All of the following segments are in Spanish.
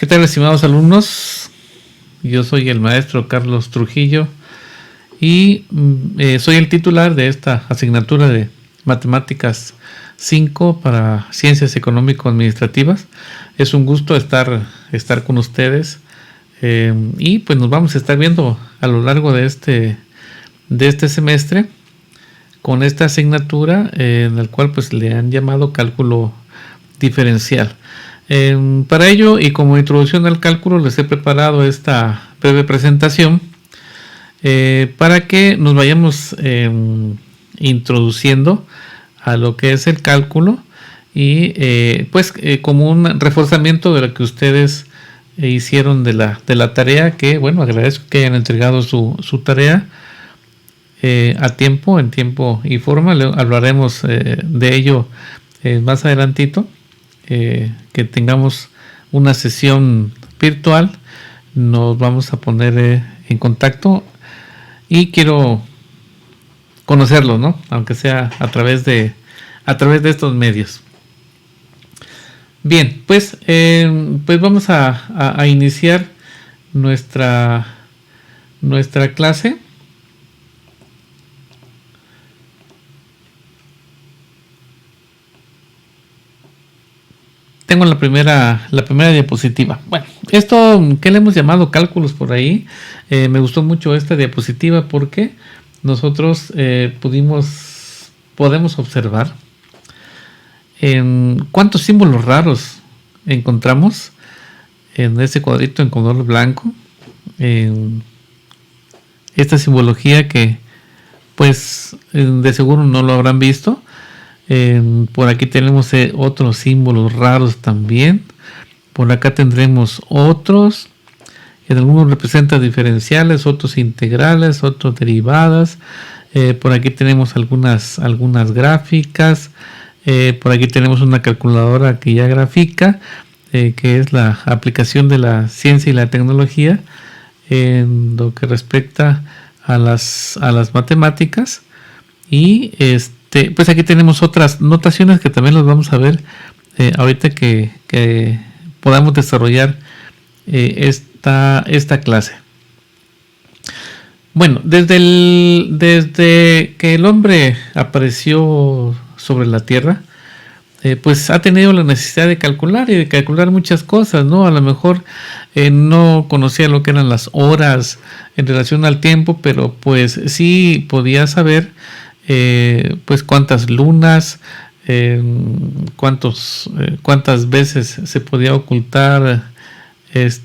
¿Qué tal, estimados alumnos? Yo soy el maestro Carlos Trujillo y soy el titular de esta asignatura de Matemáticas 5 para Ciencias Económico-Administrativas. Es un gusto estar con ustedes y pues nos vamos a estar viendo a lo largo de este semestre con esta asignatura en la cual pues le han llamado cálculo diferencial. Para ello y como introducción al cálculo les he preparado esta breve presentación para que nos vayamos introduciendo a lo que es el cálculo y como un reforzamiento de lo que ustedes hicieron de la tarea, que bueno, agradezco que hayan entregado su tarea a tiempo, en tiempo y forma. Hablaremos de ello más adelantito. Que tengamos una sesión virtual, nos vamos a poner en contacto y quiero conocerlo, ¿no? Aunque sea a través de estos medios. Bien, pues vamos a iniciar nuestra clase. Tengo la primera diapositiva. Bueno, esto que le hemos llamado cálculos por ahí, me gustó mucho esta diapositiva porque nosotros podemos observar cuántos símbolos raros encontramos en ese cuadrito en color blanco. Esta simbología que pues de seguro no lo habrán visto. Por aquí tenemos otros símbolos raros también. Por acá tendremos otros. En algunos representan diferenciales, otros integrales, otros derivadas. Por aquí tenemos algunas gráficas. Por aquí tenemos una calculadora que ya grafica, que es la aplicación de la ciencia y la tecnología en lo que respecta a las matemáticas. Y pues aquí tenemos otras notaciones que también las vamos a ver ahorita que podamos desarrollar esta clase. Bueno, desde que el hombre apareció sobre la Tierra, pues ha tenido la necesidad de calcular y de calcular muchas cosas, ¿no? A lo mejor no conocía lo que eran las horas en relación al tiempo, pero pues sí podía saber pues cuántas lunas, cuántas veces se podía ocultar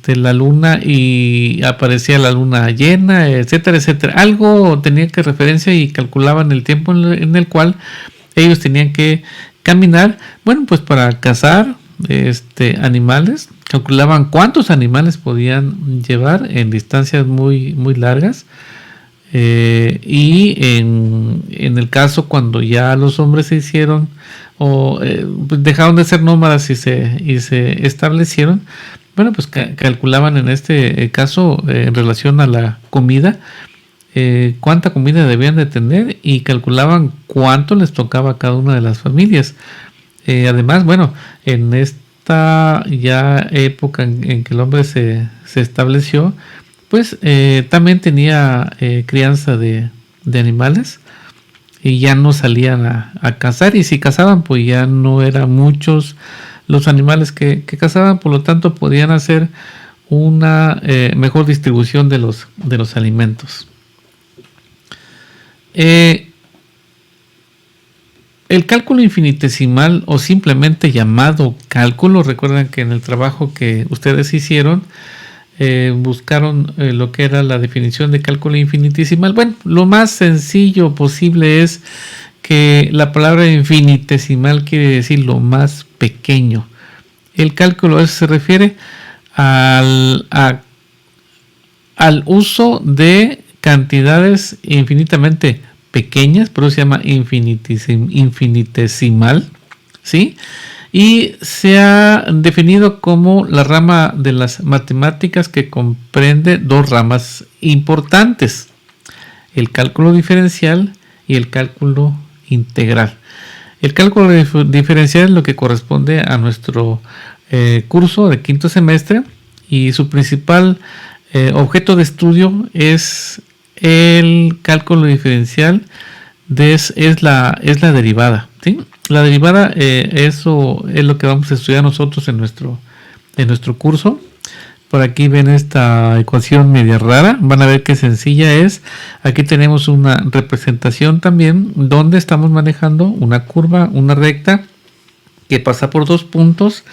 la luna y aparecía la luna llena, etcétera, etcétera. Algo tenía que referencia y calculaban el tiempo en el cual ellos tenían que caminar, bueno, pues para cazar animales. Calculaban cuántos animales podían llevar en distancias muy, muy largas. Y en el caso cuando ya los hombres se hicieron o dejaron de ser nómadas y se establecieron, bueno, pues calculaban en este caso en relación a la comida, cuánta comida debían de tener y calculaban cuánto les tocaba a cada una de las familias. Además, bueno, en esta ya época en que el hombre se estableció, pues también tenía crianza de animales y ya no salían a cazar, y si cazaban pues ya no eran muchos los animales que cazaban, por lo tanto podían hacer una mejor distribución de los alimentos. El cálculo infinitesimal, o simplemente llamado cálculo, recuerdan que en el trabajo que ustedes hicieron buscaron lo que era la definición de cálculo infinitesimal. Bueno, lo más sencillo posible es que la palabra infinitesimal quiere decir lo más pequeño. El cálculo se refiere al uso de cantidades infinitamente pequeñas, por eso se llama infinitesimal, ¿sí? Y se ha definido como la rama de las matemáticas que comprende dos ramas importantes: el cálculo diferencial y el cálculo integral. El cálculo diferencial es lo que corresponde a nuestro curso de quinto semestre, y su principal objeto de estudio es el cálculo diferencial, es la derivada, ¿sí? La derivada, eso es lo que vamos a estudiar nosotros en nuestro curso. Por aquí ven esta ecuación media rara, van a ver qué sencilla es. Aquí tenemos una representación también donde estamos manejando una curva, una recta que pasa por dos puntos.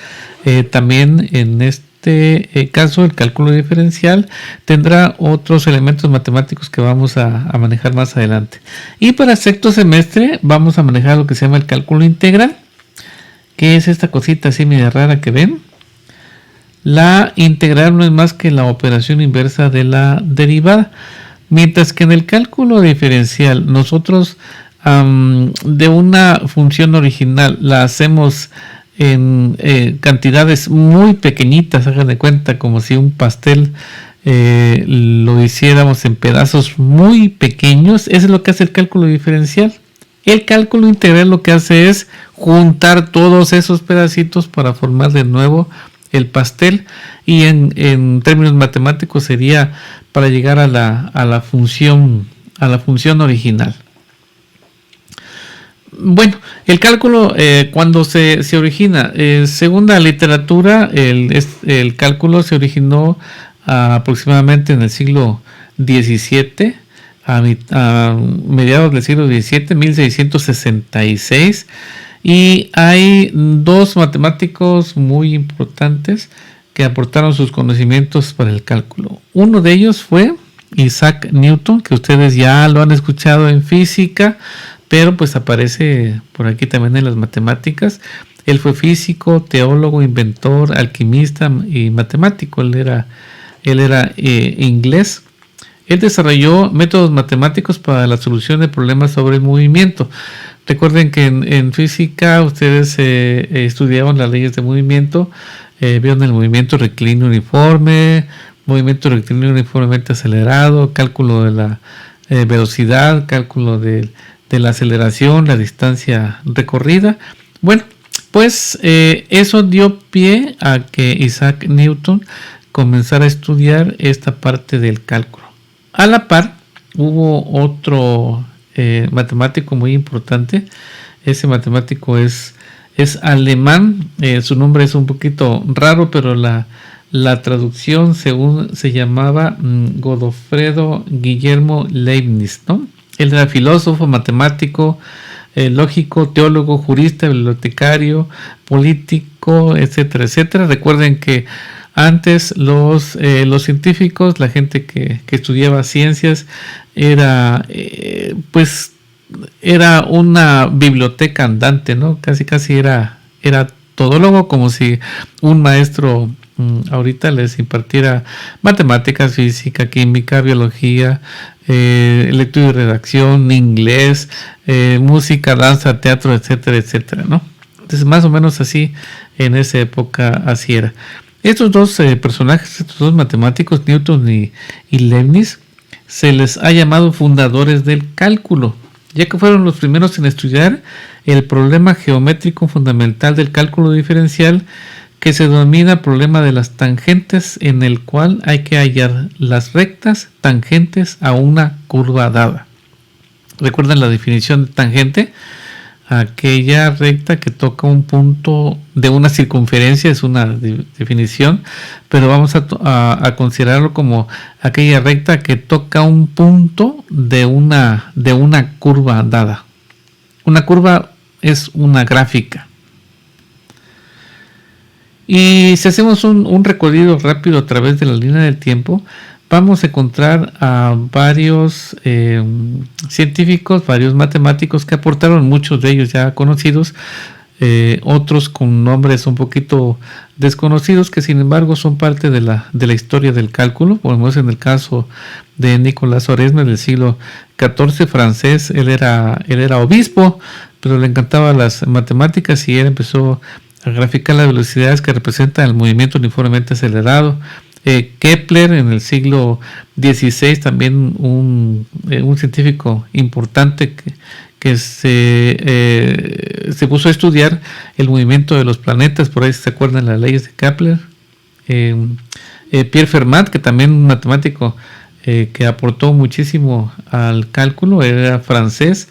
También en este caso el cálculo diferencial tendrá otros elementos matemáticos que vamos a manejar más adelante. Y para sexto semestre vamos a manejar lo que se llama el cálculo integral, que es esta cosita así media rara que ven. La integral no es más que la operación inversa de la derivada, mientras que en el cálculo diferencial nosotros de una función original la hacemos en cantidades muy pequeñitas, hagan de cuenta como si un pastel lo hiciéramos en pedazos muy pequeños. Eso es lo que hace el cálculo diferencial. El cálculo integral lo que hace es juntar todos esos pedacitos para formar de nuevo el pastel, y en términos matemáticos sería para llegar a la función original. Bueno, el cálculo cuando se origina, según la literatura, el cálculo se originó aproximadamente en el siglo XVII, a mediados del siglo XVII, 1666. Y hay dos matemáticos muy importantes que aportaron sus conocimientos para el cálculo. Uno de ellos fue Isaac Newton, que ustedes ya lo han escuchado en física, pero pues aparece por aquí también en las matemáticas. Él fue físico, teólogo, inventor, alquimista y matemático. Él era inglés. Él desarrolló métodos matemáticos para la solución de problemas sobre el movimiento. Recuerden que en física ustedes estudiaban las leyes de movimiento, vieron el movimiento rectilíneo uniforme, movimiento rectilíneo uniformemente acelerado, cálculo de la velocidad, cálculo de la aceleración, la distancia recorrida. Bueno, pues eso dio pie a que Isaac Newton comenzara a estudiar esta parte del cálculo. A la par hubo otro matemático muy importante. Ese matemático es alemán. Su nombre es un poquito raro, pero la traducción según se llamaba Godofredo Guillermo Leibniz, ¿no? Él era filósofo, matemático, lógico, teólogo, jurista, bibliotecario, político, etcétera, etcétera. Recuerden que antes los científicos, la gente que estudiaba ciencias, era una biblioteca andante, ¿no? Casi era todólogo, como si un maestro ahorita les impartiera matemáticas, física, química, biología, lectura y redacción, inglés, música, danza, teatro, etcétera, etcétera, ¿no? Entonces, más o menos así, en esa época así era. Estos dos personajes, estos dos matemáticos, Newton y Leibniz, se les ha llamado fundadores del cálculo, ya que fueron los primeros en estudiar el problema geométrico fundamental del cálculo diferencial, que se denomina problema de las tangentes, en el cual hay que hallar las rectas tangentes a una curva dada. ¿Recuerdan la definición de tangente? Aquella recta que toca un punto de una circunferencia, es una definición, pero vamos a considerarlo como aquella recta que toca un punto de una curva dada. Una curva es una gráfica. Y si hacemos un recorrido rápido a través de la línea del tiempo, vamos a encontrar a varios científicos, varios matemáticos que aportaron, muchos de ellos ya conocidos, otros con nombres un poquito desconocidos, que sin embargo son parte de la historia del cálculo. Como en el caso de Nicolás Oresme del siglo XIV, francés. Él era obispo, pero le encantaban las matemáticas y él empezó a graficar las velocidades que representan el movimiento uniformemente acelerado. Kepler en el siglo XVI, también un científico importante que se puso a estudiar el movimiento de los planetas. Por ahí se acuerdan las leyes de Kepler. Pierre Fermat, que también un matemático que aportó muchísimo al cálculo, era francés.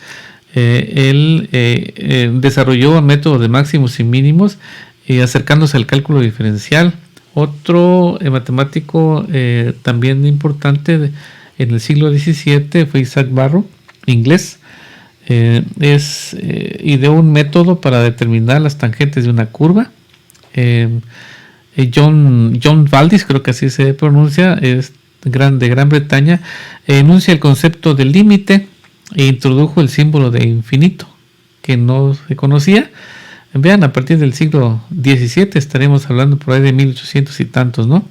Él desarrolló el método de máximos y mínimos acercándose al cálculo diferencial. Otro matemático también importante en el siglo XVII fue Isaac Barrow, inglés. Ideó un método para determinar las tangentes de una curva. John Valdis, creo que así se pronuncia, es de Gran Bretaña, enuncia el concepto del límite e introdujo el símbolo de infinito, que no se conocía. Vean, a partir del siglo XVII estaremos hablando por ahí de 1800 y tantos, ¿no?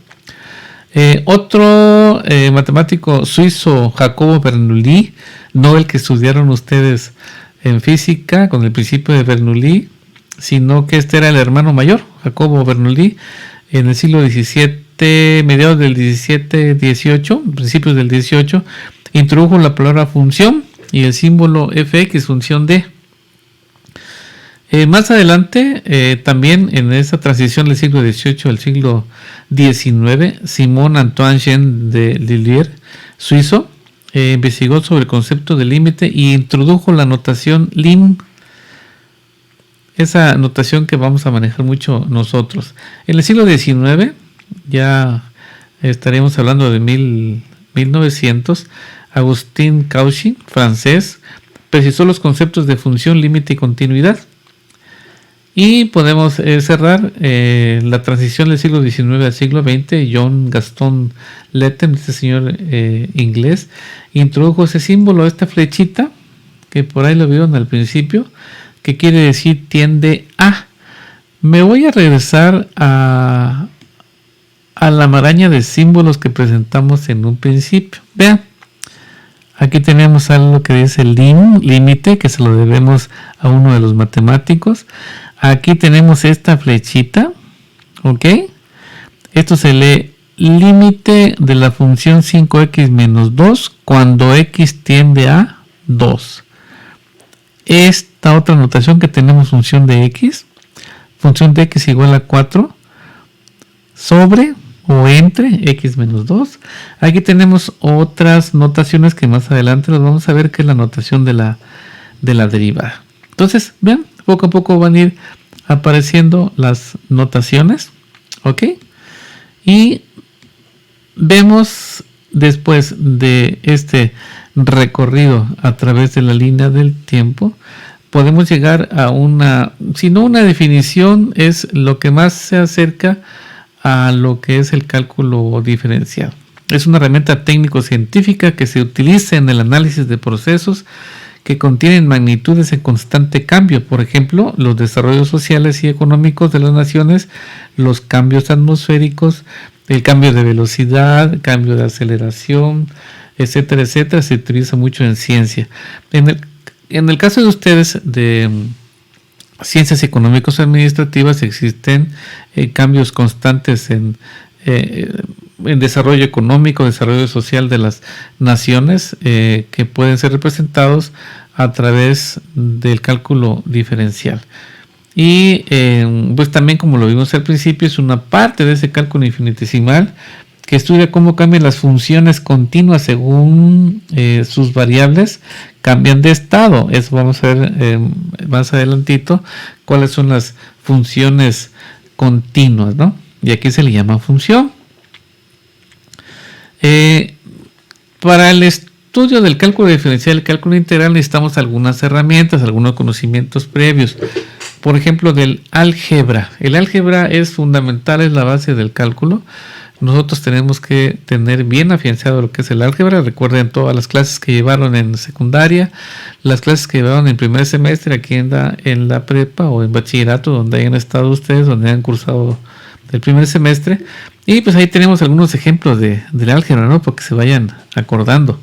Otro matemático suizo, Jacobo Bernoulli, no el que estudiaron ustedes en física con el principio de Bernoulli, sino que este era el hermano mayor, Jacobo Bernoulli, en el siglo XVII, mediados del XVII, principios del XVIII, introdujo la palabra función y el símbolo fx, función d. Más adelante, también en esa transición del siglo XVIII al siglo XIX, Simon Antoine Jean de Lillier, suizo, investigó sobre el concepto de límite y introdujo la notación lim, esa notación que vamos a manejar mucho nosotros. En el siglo XIX, ya estaremos hablando de 1900, Agustín Cauchy, francés, precisó los conceptos de función, límite y continuidad. Y podemos cerrar la transición del siglo XIX al siglo XX. John Gaston Letten, este señor inglés, introdujo ese símbolo, esta flechita, que por ahí lo vieron al principio, que quiere decir tiende a. Me voy a regresar a la maraña de símbolos que presentamos en un principio. Vean, aquí tenemos algo que dice límite, que se lo debemos a uno de los matemáticos. Aquí tenemos esta flechita, ¿ok? Esto se lee límite de la función 5x menos 2 cuando x tiende a 2. Esta otra notación que tenemos, función de x igual a 4 sobre o entre x menos 2. Aquí tenemos otras notaciones que más adelante los vamos a ver, que es la notación de la derivada. Entonces, vean, poco a poco van a ir apareciendo las notaciones, ¿ok? Y vemos, después de este recorrido a través de la línea del tiempo, podemos llegar a si no una definición, es lo que más se acerca a lo que es el cálculo diferencial. Es una herramienta técnico-científica que se utiliza en el análisis de procesos que contienen magnitudes en constante cambio, por ejemplo, los desarrollos sociales y económicos de las naciones, los cambios atmosféricos, el cambio de velocidad, cambio de aceleración, etcétera, etcétera. Se utiliza mucho en ciencia. En el caso de ustedes de ciencias económicas administrativas, existen cambios constantes en desarrollo económico, desarrollo social de las naciones, que pueden ser representados a través del cálculo diferencial. Y pues también, como lo vimos al principio, es una parte de ese cálculo infinitesimal que estudia cómo cambian las funciones continuas según sus variables cambian de estado. Eso vamos a ver más adelantito, cuáles son las funciones continuas, ¿no? Y aquí se le llama función. Para el estudio del cálculo diferencial y el cálculo integral necesitamos algunas herramientas, algunos conocimientos previos. Por ejemplo, del álgebra. El álgebra es fundamental, es la base del cálculo. Nosotros tenemos que tener bien afianzado lo que es el álgebra. Recuerden todas las clases que llevaron en secundaria, las clases que llevaron en primer semestre aquí en la prepa o en bachillerato, donde hayan estado ustedes, donde hayan cursado el primer semestre. Y pues ahí tenemos algunos ejemplos del álgebra, ¿no? Porque se vayan acordando.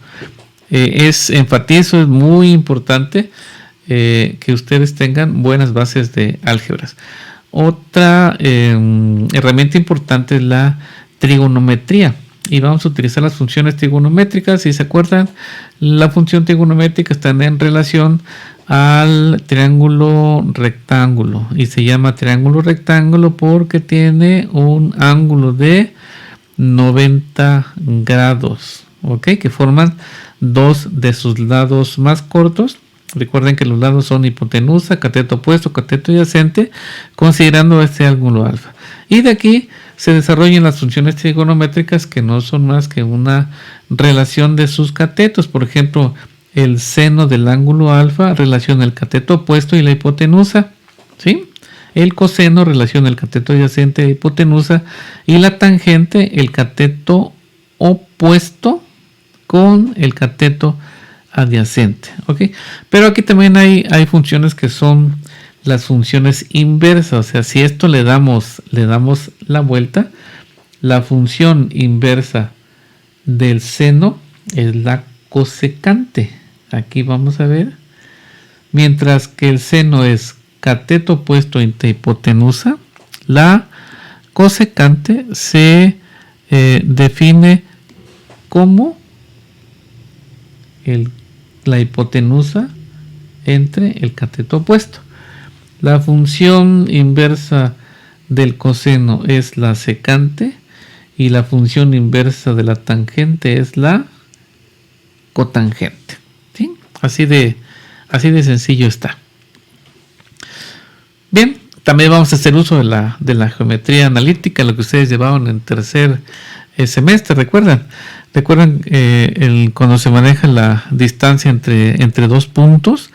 Enfatizo, es muy importante que ustedes tengan buenas bases de álgebras. Otra herramienta importante es la trigonometría, y vamos a utilizar las funciones trigonométricas. Si se acuerdan, la función trigonométrica está en relación al triángulo rectángulo, y se llama triángulo rectángulo porque tiene un ángulo de 90 grados, ¿ok? Que forman dos de sus lados más cortos. Recuerden que los lados son hipotenusa, cateto opuesto, cateto adyacente, considerando este ángulo alfa. Y de aquí se desarrollan las funciones trigonométricas, que no son más que una relación de sus catetos. Por ejemplo, el seno del ángulo alfa relaciona el cateto opuesto y la hipotenusa, ¿sí? El coseno relaciona el cateto adyacente e hipotenusa, y la tangente el cateto opuesto con el cateto adyacente, ¿ok? Pero aquí también hay funciones que son las funciones inversas. O sea, si esto le damos la vuelta, la función inversa del seno es la cosecante. Aquí vamos a ver, mientras que el seno es cateto opuesto entre hipotenusa, la cosecante se define como la hipotenusa entre el cateto opuesto. La función inversa del coseno es la secante y la función inversa de la tangente es la cotangente, ¿sí? Así de sencillo está. Bien, también vamos a hacer uso de la geometría analítica, lo que ustedes llevaban en tercer semestre, ¿recuerdan? Cuando se maneja la distancia entre dos puntos.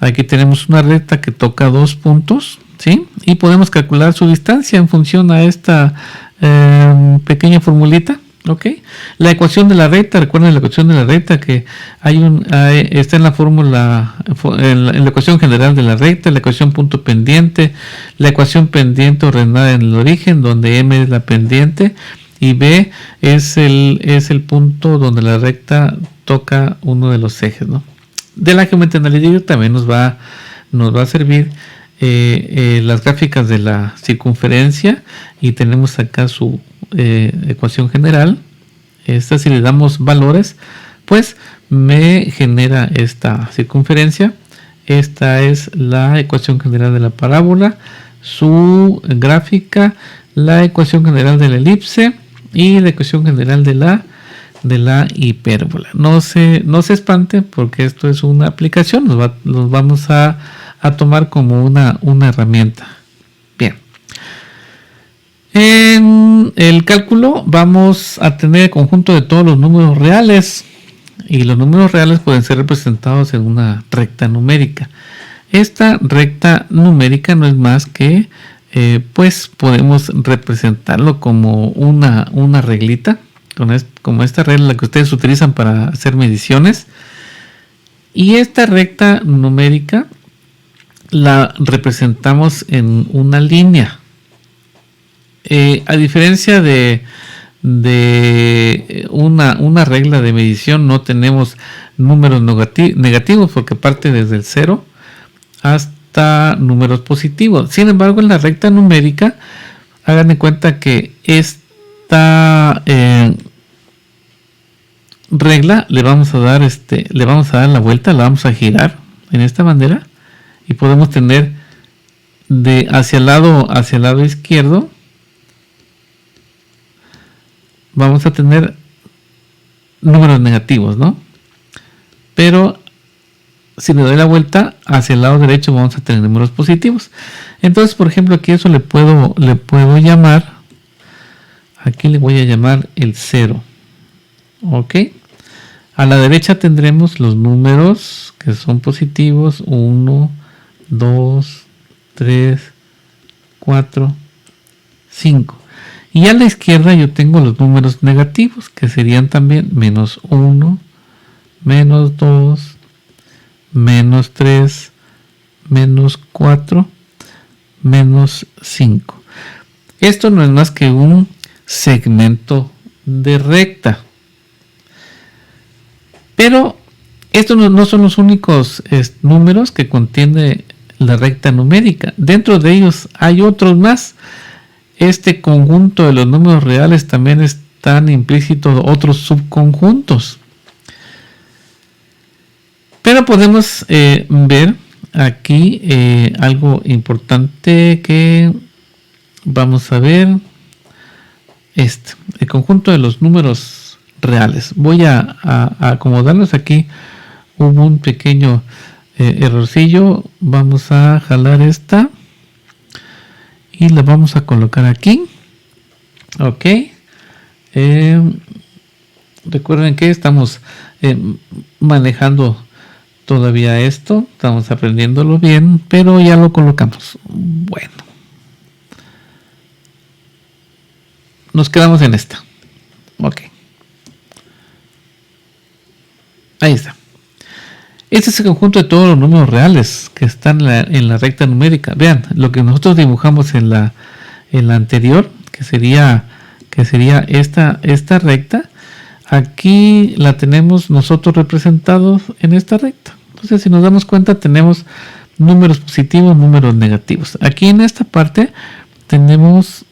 Aquí tenemos una recta que toca dos puntos, ¿sí? Y podemos calcular su distancia en función a esta pequeña formulita, ¿ok? La ecuación de la recta, recuerden la ecuación de la recta que está en la fórmula, en la ecuación general de la recta, la ecuación punto pendiente, la ecuación pendiente ordenada en el origen, donde m es la pendiente y b es el punto donde la recta toca uno de los ejes, ¿no? De la geometría analítica también nos va a servir las gráficas de la circunferencia, y tenemos acá su ecuación general. Esta, si le damos valores, pues me genera esta circunferencia. Esta es la ecuación general de la parábola, su gráfica, la ecuación general de la elipse y la ecuación general de la hipérbola. No se espante, porque esto es una aplicación, los vamos a tomar como una herramienta. Bien. En el cálculo vamos a tener el conjunto de todos los números reales, y los números reales pueden ser representados en una recta numérica. Esta recta numérica no es más que pues podemos representarlo como una reglita, como esta regla que ustedes utilizan para hacer mediciones, y esta recta numérica la representamos en una línea. A diferencia de una regla de medición, no tenemos números negativos porque parte desde el 0 hasta números positivos. Sin embargo, en la recta numérica, hagan en cuenta que esta regla le vamos a dar la vuelta, la vamos a girar en esta manera, y podemos tener hacia el lado izquierdo vamos a tener números negativos, ¿no? Pero si le doy la vuelta hacia el lado derecho, vamos a tener números positivos. Entonces, por ejemplo, aquí eso le puedo llamar, aquí le voy a llamar el 0, ¿ok? A la derecha tendremos los números que son positivos, 1, 2, 3, 4, 5. Y a la izquierda yo tengo los números negativos, que serían también menos 1, menos 2, menos 3, menos 4, menos 5. Esto no es más que un segmento de recta. Pero estos no son los únicos números que contiene la recta numérica. Dentro de ellos hay otros más. Este conjunto de los números reales también están implícitos otros subconjuntos. Pero podemos ver aquí algo importante que vamos a ver. El conjunto de los números reales. Voy a acomodarlos aquí. Hubo un pequeño errorcillo. Vamos a jalar esta y la vamos a colocar aquí. Ok. Recuerden que estamos manejando todavía esto. Estamos aprendiéndolo bien, pero ya lo colocamos. Bueno. Nos quedamos en esta. Ok. Ahí está. Este es el conjunto de todos los números reales que están en la recta numérica. Vean, lo que nosotros dibujamos en la anterior, que sería esta recta, aquí la tenemos nosotros representados en esta recta. Entonces, si nos damos cuenta, tenemos números positivos, números negativos. Aquí en esta parte tenemos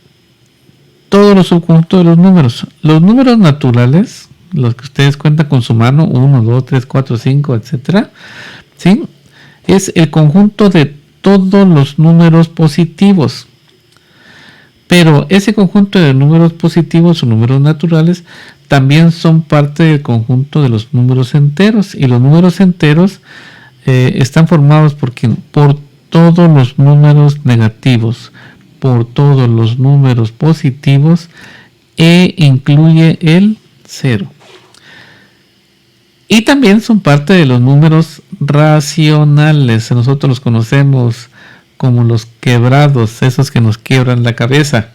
todos los subconjuntos de los números. Los números naturales, los que ustedes cuentan con su mano, 1, 2, 3, 4, 5, etcétera, ¿sí? Es el conjunto de todos los números positivos. Pero ese conjunto de números positivos o números naturales también son parte del conjunto de los números enteros. Y los números enteros están formados por todos los números negativos, por todos los números positivos e incluye el 0. Y también son parte de los números racionales. Nosotros los conocemos como los quebrados, esos que nos quiebran la cabeza,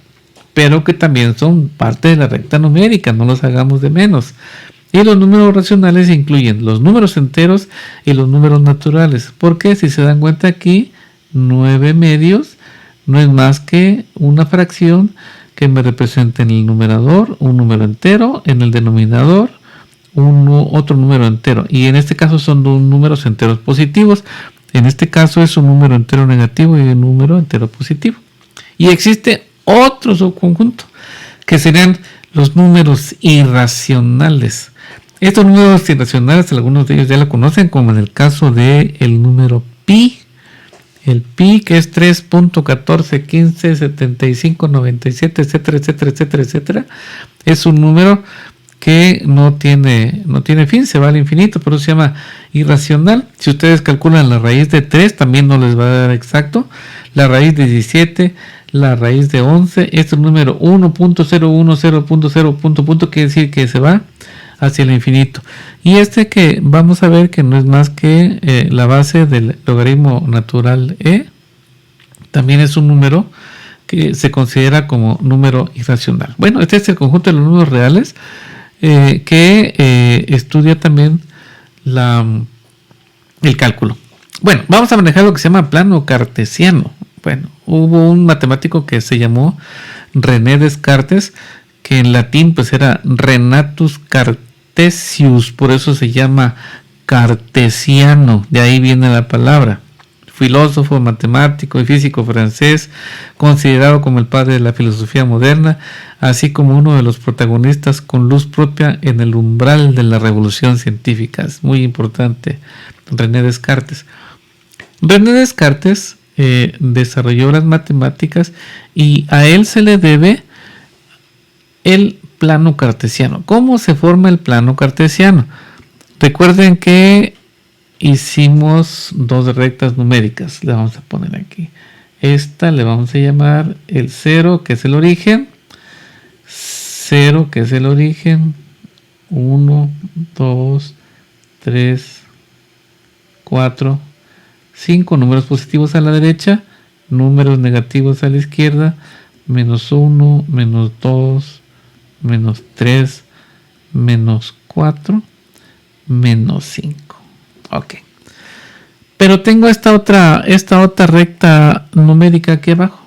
pero que también son parte de la recta numérica, no los hagamos de menos. Y los números racionales incluyen los números enteros y los números naturales, porque si se dan cuenta aquí, 9 medios no es más que una fracción que me representa en el numerador un número entero, en el denominador otro número entero. Y en este caso son dos números enteros positivos. En este caso es un número entero negativo y un número entero positivo. Y existe otro subconjunto que serían los números irracionales. Estos números irracionales, algunos de ellos ya lo conocen, como en el caso del número pi. El pi, que es 3.14157597, etcétera, etcétera, etcétera, etcétera, es un número que no tiene fin, se va al infinito, pero se llama irracional. Si ustedes calculan la raíz de 3, también no les va a dar exacto. La raíz de 17, la raíz de 11, este número 1.010.0, quiere decir que se va hacia el infinito. Y este que vamos a ver que no es más que la base del logaritmo natural e, también es un número que se considera como número irracional. Bueno, este es el conjunto de los números reales que estudia también el cálculo. Bueno, vamos a manejar lo que se llama plano cartesiano. Bueno, hubo un matemático que se llamó René Descartes, que en latín pues era Renatus Cartesius, por eso se llama cartesiano, de ahí viene la palabra. Filósofo, matemático y físico francés, considerado como el padre de la filosofía moderna, así como uno de los protagonistas con luz propia en el umbral de la revolución científica. Es muy importante, René Descartes. René Descartes desarrolló las matemáticas y a él se le debe el plano cartesiano. ¿Cómo se forma el plano cartesiano? Recuerden que hicimos dos rectas numéricas. Le vamos a poner aquí. Esta le vamos a llamar el 0, que es el origen. 0, que es el origen. 1, 2, 3, 4, 5 números positivos a la derecha, números negativos a la izquierda, menos 1, menos 2, menos 3, menos 4, menos 5. Ok. Pero tengo esta otra recta numérica aquí abajo.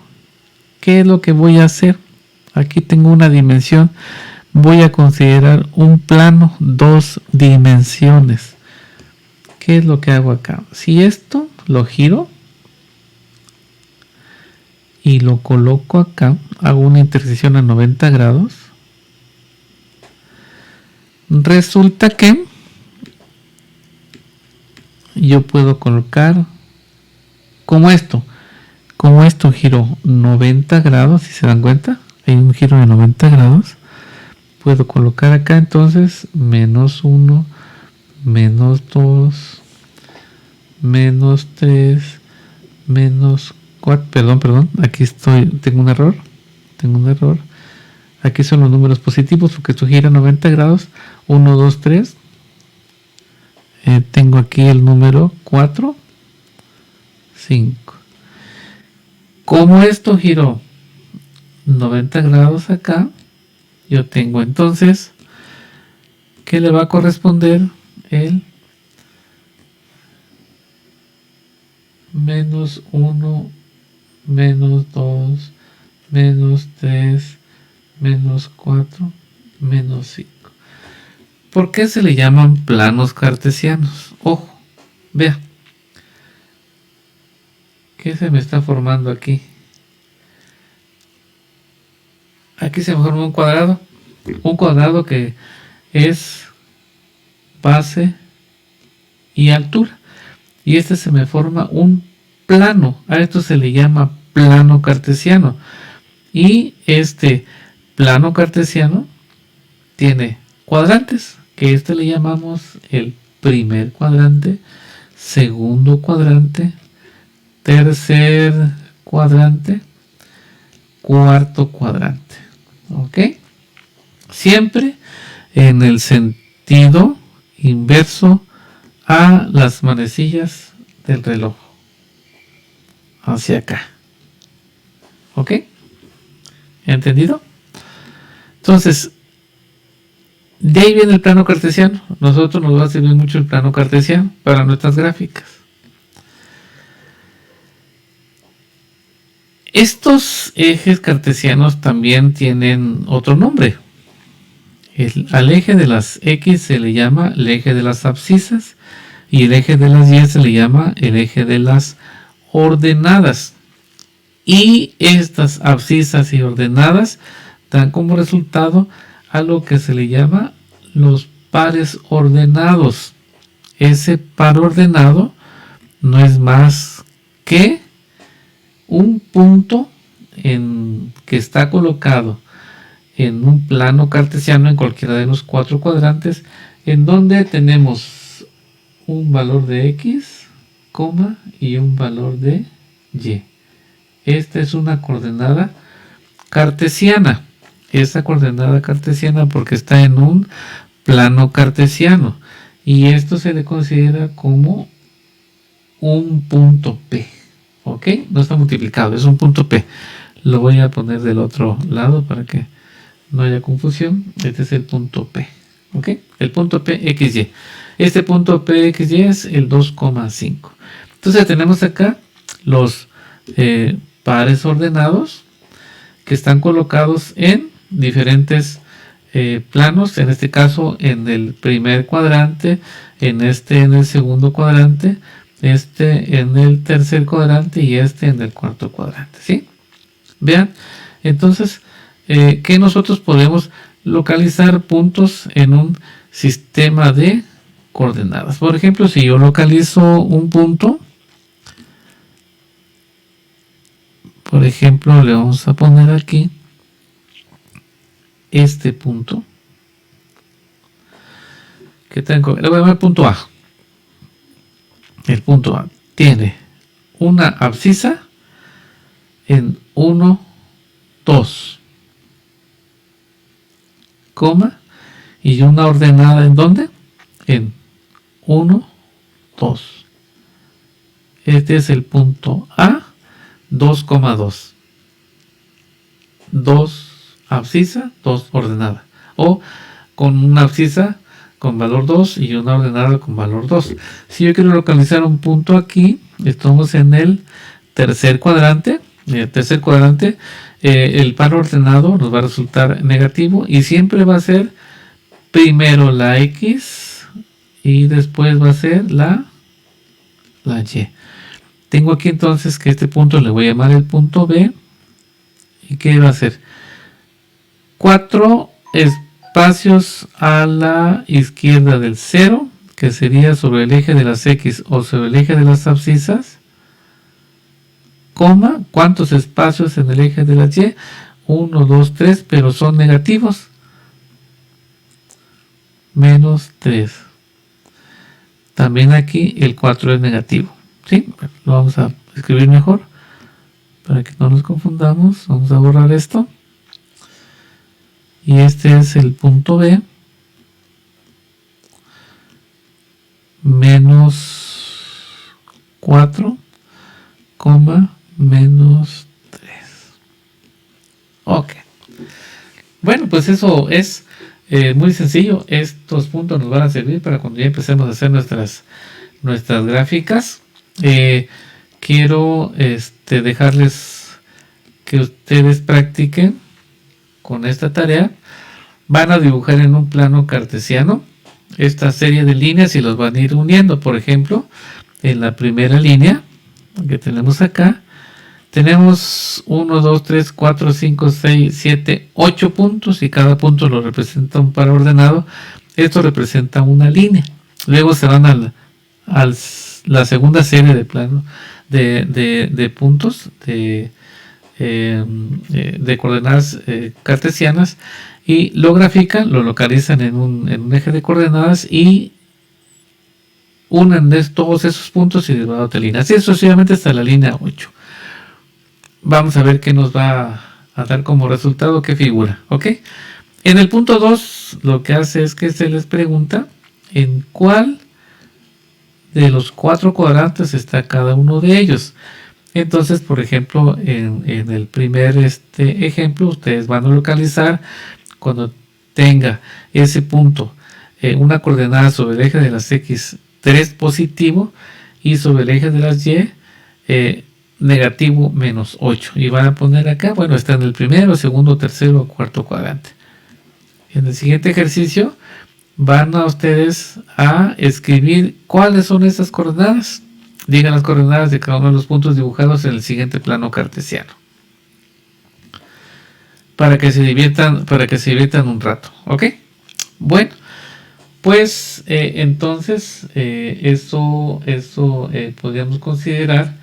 ¿Qué es lo que voy a hacer? Aquí tengo una dimensión. Voy a considerar un plano 2 dimensiones. ¿Qué es lo que hago acá? Si esto lo giro y lo coloco acá, hago una intersección a 90 grados. Resulta que yo puedo colocar como esto giro 90 grados, si se dan cuenta, hay un giro de 90 grados. Puedo colocar acá entonces menos 1, menos 2, menos 3, menos 4, perdón, aquí tengo un error. Aquí son los números positivos porque esto gira 90 grados, 1, 2, 3. Tengo aquí el número 4, 5. Como esto giró 90 grados acá, yo tengo entonces que le va a corresponder el menos 1, menos 2, menos 3, menos 4, menos 5. ¿Por qué se le llaman planos cartesianos? Ojo, vea. ¿Qué se me está formando aquí? Aquí se me forma un cuadrado. Un cuadrado que es base y altura. Y este se me forma un plano. A esto se le llama plano cartesiano. Y este plano cartesiano tiene cuadrantes, que este le llamamos el primer cuadrante, segundo cuadrante, tercer cuadrante, cuarto cuadrante. ¿Ok? Siempre en el sentido inverso a las manecillas del reloj. Hacia acá. ¿Ok? ¿Entendido? Entonces, de ahí viene el plano cartesiano. Nosotros nos va a servir mucho el plano cartesiano para nuestras gráficas. Estos ejes cartesianos también tienen otro nombre. Al eje de las X se le llama el eje de las abscisas y el eje de las Y se le llama el eje de las ordenadas. Y estas abscisas y ordenadas dan como resultado a lo que se le llama los pares ordenados. Ese par ordenado no es más que un punto que está colocado en un plano cartesiano en cualquiera de los 4 cuadrantes, en donde tenemos un valor de X, y un valor de Y. Esta es una coordenada cartesiana. Esta coordenada cartesiana porque está en un plano cartesiano. Y esto se le considera como un punto P. ¿Ok? No está multiplicado, es un punto P. Lo voy a poner del otro lado para que no haya confusión. Este es el punto P. ¿Ok? El punto P, XY. Este punto P, XY es el 2,5. Entonces tenemos acá los pares ordenados que están colocados en diferentes planos, en este caso en el primer cuadrante, en el segundo cuadrante, en el tercer cuadrante y en el cuarto cuadrante, ¿sí? Vean, entonces que nosotros podemos localizar puntos en un sistema de coordenadas. Por ejemplo, si yo localizo un punto, por ejemplo, le vamos a poner aquí este punto que tengo, le voy a llamar punto A. El punto A tiene una abscisa en 1, 2, coma, y una ordenada en ¿dónde? En 1, 2. Este es el punto A, 2,2. 2 abscisa, 2 ordenada. O con una abscisa con valor 2 y una ordenada con valor 2. Si yo quiero localizar un punto aquí, estamos en el tercer cuadrante. El par ordenado nos va a resultar negativo y siempre va a ser primero la X y después va a ser la Y. Tengo aquí entonces que este punto le voy a llamar el punto B. ¿Y qué va a ser? 4 espacios a la izquierda del 0, que sería sobre el eje de las X o sobre el eje de las abscisas. coma, ¿cuántos espacios en el eje de las Y? 1, 2, 3, pero son negativos. Menos 3. También aquí el 4 es negativo. ¿Sí? Lo vamos a escribir mejor para que no nos confundamos. Vamos a borrar esto. Y este es el punto B. Menos 4, menos 3. Ok. Bueno, pues eso es muy sencillo. Estos puntos nos van a servir para cuando ya empecemos a hacer nuestras gráficas. Quiero dejarles que ustedes practiquen con esta tarea. Van a dibujar en un plano cartesiano esta serie de líneas y los van a ir uniendo. Por ejemplo, en la primera línea que tenemos acá, tenemos 1, 2, 3, 4, 5, 6, 7, 8 puntos y cada punto lo representa un par ordenado. Esto representa una línea. Luego se van a la segunda serie de plano de puntos de coordenadas cartesianas y lo grafican, lo localizan en un eje de coordenadas y unen todos esos puntos y derivado otra línea. Así sucesivamente hasta la línea 8. Vamos a ver qué nos va a dar como resultado, qué figura. ¿Ok? En el punto 2 lo que hace es que se les pregunta en cuál de los 4 cuadrantes está cada uno de ellos. Entonces, por ejemplo, en el primer ejemplo, ustedes van a localizar cuando tenga ese punto una coordenada sobre el eje de las X 3 positivo y sobre el eje de las Y negativo menos 8. Y van a poner acá, bueno, está en el primero, segundo, tercero o cuarto cuadrante. En el siguiente ejercicio van a ustedes a escribir cuáles son esas coordenadas. Digan las coordenadas de cada uno de los puntos dibujados en el siguiente plano cartesiano. Para que se diviertan un rato. ¿Ok? Bueno, pues entonces eso podríamos considerar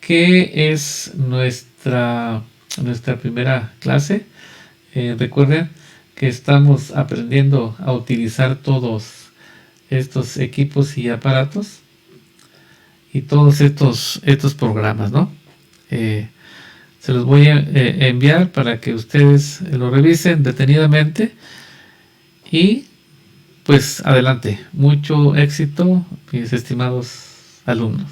que es nuestra primera clase. Recuerden que estamos aprendiendo a utilizar todos estos equipos y aparatos y todos estos programas, ¿no? Se los voy a enviar para que ustedes lo revisen detenidamente y pues adelante, mucho éxito mis estimados alumnos.